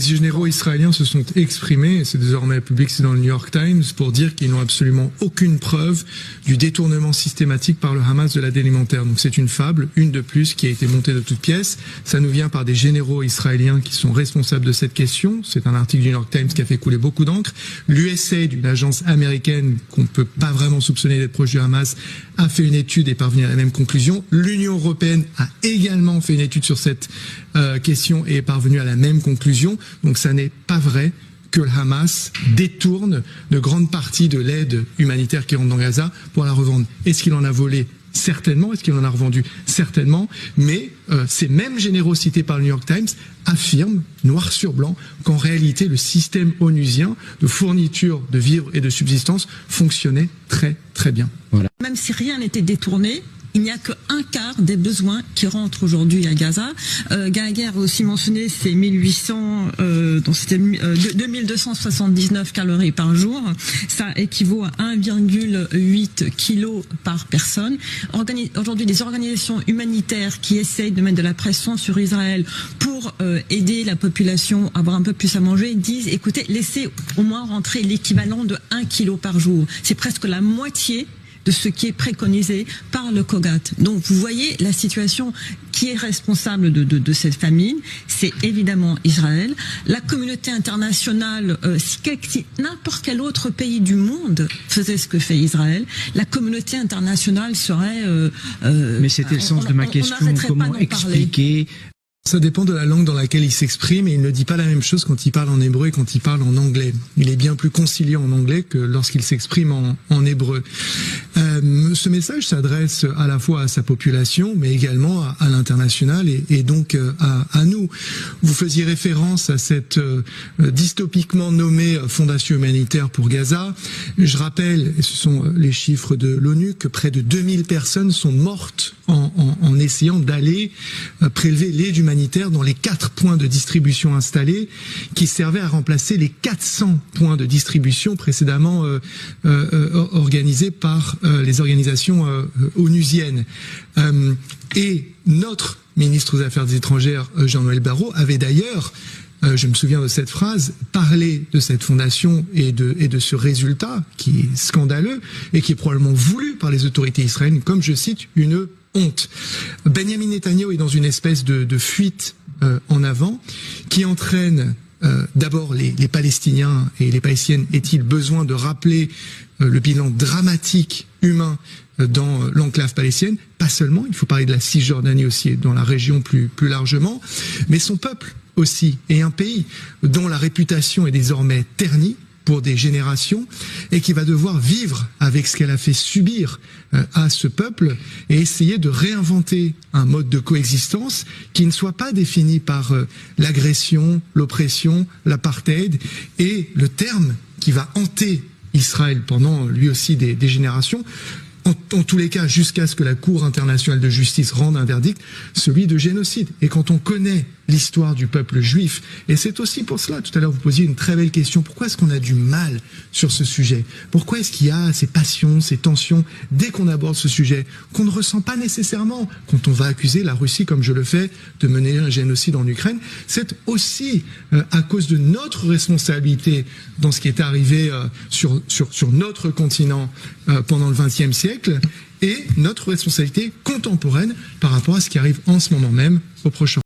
Les généraux israéliens se sont exprimés, et c'est désormais public, c'est dans le New York Times, pour dire qu'ils n'ont absolument aucune preuve du détournement systématique par le Hamas de l'aide alimentaire. Donc c'est une fable, une de plus, qui a été montée de toutes pièces. Ça nous vient par des généraux israéliens qui sont responsables de cette question. C'est un article du New York Times qui a fait couler beaucoup d'encre. L'USAID, une agence américaine qu'on ne peut pas vraiment soupçonner d'être proche du Hamas, a fait une étude et parvenu à la même conclusion. L'Union européenne a également fait une étude sur cette question et est parvenue à la même conclusion. Donc ça n'est pas vrai que le Hamas détourne de grandes parties de l'aide humanitaire qui rentre dans Gaza pour la revendre. Est-ce qu'il en a volé ? Certainement. Est-ce qu'il en a revendu ? Certainement. Mais ces mêmes généraux cités par le New York Times affirment, noir sur blanc, qu'en réalité le système onusien de fourniture de vivres et de subsistance fonctionnait très très bien. Voilà. Même si rien n'était détourné, il n'y a qu'un quart des besoins qui rentrent aujourd'hui à Gaza. Gallagher a aussi mentionné ces 1800, donc c'était 2279 calories par jour. Ça équivaut à 1,8 kg par personne. Aujourd'hui, les organisations humanitaires qui essayent de mettre de la pression sur Israël pour aider la population à avoir un peu plus à manger disent, écoutez, laissez au moins rentrer l'équivalent de 1 kg par jour. C'est presque la moitié de ce qui est préconisé par le COGAT. Donc vous voyez la situation qui est responsable de cette famine, c'est évidemment Israël. La communauté internationale, si n'importe quel autre pays du monde faisait ce que fait Israël, la communauté internationale serait... Mais c'était le sens de ma question, comment expliquer... Ça dépend de la langue dans laquelle il s'exprime et il ne dit pas la même chose quand il parle en hébreu et quand il parle en anglais. Il est bien plus conciliant en anglais que lorsqu'il s'exprime en hébreu. Ce message s'adresse à la fois à sa population mais également à l'international et donc à nous. Vous faisiez référence à cette dystopiquement nommée Fondation humanitaire pour Gaza. Je rappelle, et ce sont les chiffres de l'ONU, que près de 2000 personnes sont mortes en essayant d'aller prélever l'aide humanitaire dans les 4 points de distribution installés qui servaient à remplacer les 400 points de distribution précédemment organisés par les organisations onusiennes. Et notre ministre des Affaires étrangères, Jean-Noël Barrot, avait d'ailleurs, je me souviens de cette phrase, parler de cette fondation et de ce résultat qui est scandaleux et qui est probablement voulu par les autorités israéliennes, comme je cite, une honte. Benjamin Netanyahu est dans une espèce de fuite en avant qui entraîne d'abord les Palestiniens et les Palestiniennes. Est-il besoin de rappeler le bilan dramatique humain dans l'enclave palestinienne? Pas seulement, il faut parler de la Cisjordanie aussi et dans la région plus largement, mais son peuple aussi, et un pays dont la réputation est désormais ternie pour des générations et qui va devoir vivre avec ce qu'elle a fait subir à ce peuple et essayer de réinventer un mode de coexistence qui ne soit pas défini par l'agression, l'oppression, l'apartheid et le terme qui va hanter Israël pendant lui aussi des générations, en tous les cas jusqu'à ce que la Cour internationale de justice rende un verdict, celui de génocide. Et quand on connaît l'histoire du peuple juif, et c'est aussi pour cela, tout à l'heure vous posiez une très belle question, pourquoi est-ce qu'on a du mal sur ce sujet? Pourquoi est-ce qu'il y a ces passions, ces tensions, dès qu'on aborde ce sujet, qu'on ne ressent pas nécessairement quand on va accuser la Russie, comme je le fais, de mener un génocide en Ukraine? C'est aussi à cause de notre responsabilité dans ce qui est arrivé sur notre continent pendant le XXe siècle, et notre responsabilité contemporaine par rapport à ce qui arrive en ce moment même au Proche-Orient.